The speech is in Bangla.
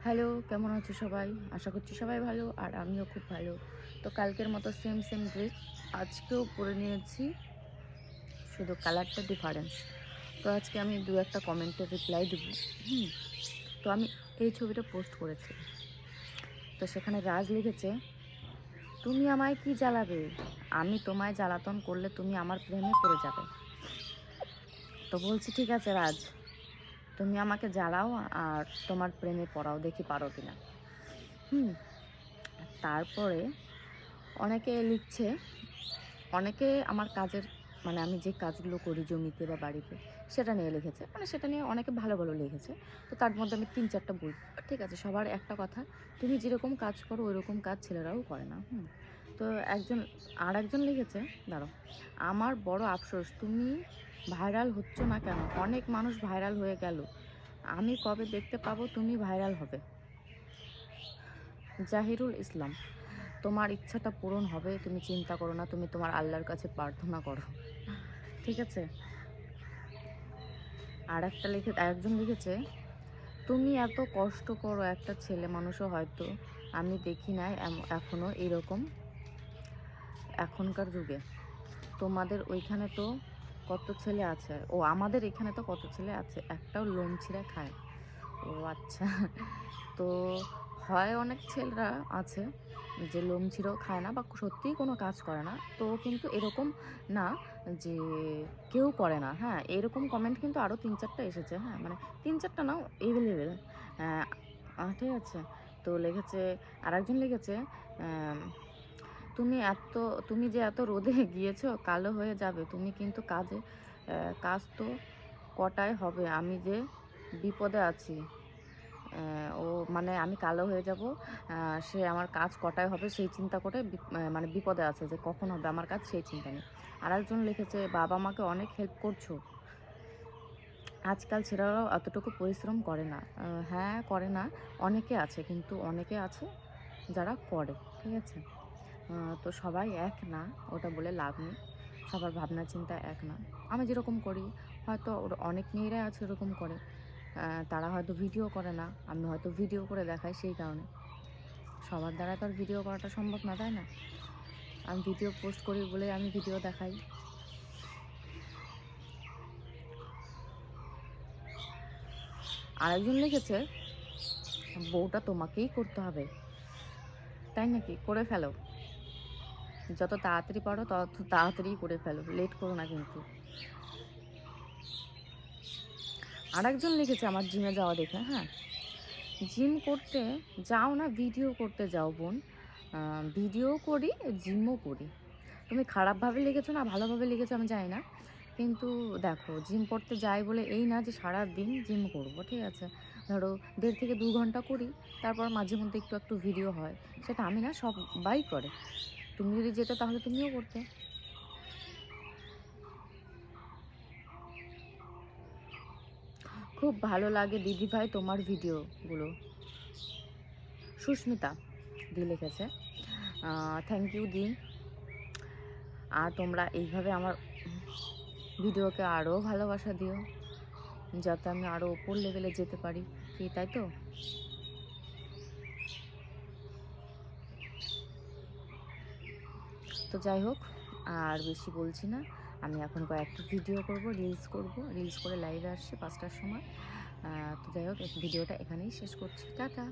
হ্যালো, কেমন আছো সবাই? আশা করছি সবাই ভালো আর আমিও খুব ভালো। তো কালকের মতো সেম ড্রেস আজকেও পরে নিয়েছি, শুধু কালারটা ডিফারেন্স। তো আজকে আমি ২-১টা কমেন্টের রিপ্লাই দেবো। হুম? তো আমি এই ছবিটা পোস্ট করেছি। তো সেখানে রাজ লিখেছে, "তুমি আমায় কি জ্বালাবে? আমি তোমায় জ্বালাতন করলে তুমি আমার প্রেমে পড়ে যাবে।" তো বলছি, ঠিক আছে রাজ, তুমি আমাকে জ্বালাও আর তোমার প্রেমে পড়াও, দেখি পারো কিনা। হুম? তারপরে অনেকে লিখছে, অনেকে আমার কাজের মানে আমি যে কাজগুলো করি জমিতে বা বাড়িতে সেটা নিয়ে লিখেছে। মানে সেটা নিয়ে অনেকে ভালো, ভালো লিখেছে। তো তার মধ্যে আমি ৩-৪টা বলব। ঠিক আছে, সবার একটা কথা, তুমি যেরকম কাজ করো ওইরকম কাজ ছেলেরাও করে না। তো আরেকজন লিখেছে, দাঁড়াও, আমার বড় আফসোস তুমি ভাইরাল হচ্ছ না কেন? অনেক মানুষ ভাইরাল হয়ে গেল। আমি কবে দেখতে পাবো তুমি ভাইরাল হবে? জাহিরুল ইসলাম, তোমার ইচ্ছাটা পূরণ হবে, তুমি চিন্তা করো না, তুমি তোমার আল্লাহর কাছে প্রার্থনা করো। ঠিক আছে? আরেকজন লিখেছে, তুমি এত কষ্ট করো, একটা ছেলে মানুষও হয়তো আমি দেখি নাই এখনো এরকম এখনকার যুগে। তোমাদের ওইখানে তো কত ছেলে আছে, ও আমাদের এখানে তো কত ছেলে আছে, একটাও লোম ছিঁড়ে খায়। ও আচ্ছা। তো হয় অনেক ছেলেরা আছে যে লোম ছিঁড়েও খায় না বা সত্যিই কোনো কাজ করে না। তো কিন্তু এরকম না যে কেউ করে না, হ্যাঁ? এরকম কমেন্ট কিন্তু আরও ৩-৪টা এসেছে, হ্যাঁ? মানে ৩-৪টা নাও, এভেলেবেল। ঠিক আছে? তো আরেকজন লিখেছে, অ্যাম তুমি যে এত রোদে গিয়েছো, কালো হয়ে যাবে। তুমি কিন্তু কাজ তো কটায় হবে। আমি যে বিপদে আছি। ও মানে আমি কালো হয়ে যাব, সে আমার কাজ কটায় হবে সেই চিন্তা করে মানে বিপদে আছে যে কখন হবে আমার কাজ সেই চিন্তা নেই। আরেকজন লিখেছে, বাবা-মাকে অনেক হেল্প করছো। আজকাল ছেলেরাও এতটুকু পরিশ্রম করে না। হ্যাঁ, করে না। অনেকে আছে যারা করে। ঠিক আছে? তো সবাই এক না, ওটা বলে লাভ নেই। সবার ভাবনা চিন্তা এক না। আমি যেরকম করি, হয়তো অনেক মেয়েরাই আছে ওরকম করে। তারা হয়তো ভিডিও করে না, আমি হয়তো ভিডিও করে দেখাই সেই কারণে। সবার দ্বারা তো আর ভিডিও করাটা সম্ভব না, তাই না? আমি ভিডিও পোস্ট করি বলেই আমি ভিডিও দেখাই। আরেকজন লিখেছে, বউটা তোমাকেই করতে হবে। তাই নাকি? করে ফেলো। যত তাড়াতাড়ি পারো তত তাড়াতাড়িই করে ফেলো। লেট করো না কিন্তু। আরেকজন লিখেছে আমার জিমে যাওয়া দেখে, হ্যাঁ? জিম করতে যাও না, ভিডিও করতে যাও বোন। ভিডিও করি, জিমও করি। তুমি খারাপভাবে লিখেছো না ভালোভাবে লিখেছো আমি জানি না। কিন্তু দেখো, জিম করতে যাই বলে এই না যে সারাদিন জিম করব, ঠিক আছে? ধরো ১.৫ থেকে ২ ঘন্টা করি, তারপর মাঝে মধ্যে একটু, একটু ভিডিও হয়। সেটা আমি না, সবাই করে। তুমি যদি যেতে তাহলে তুমিও করতে। খুব ভালো লাগে দিদিভাই তোমার ভিডিওগুলো। সুস্মিতা দি লিখেছে, থ্যাংক ইউ দি। আর তোমরা এইভাবে আমার ভিডিওকে আরও ভালোবাসা দিও, যাতে আমি আরও ওপর লেভেলে যেতে পারি। কি তাই তো? তো যাই হোক, আর বেশি বলছি না। আমি এখন কয়েকটা ভিডিও করব, রিলস করে লাইভে আসছি ৫টার সময়। তো যাই হোক, ভিডিওটা এখানেই শেষ করছি। টাটা।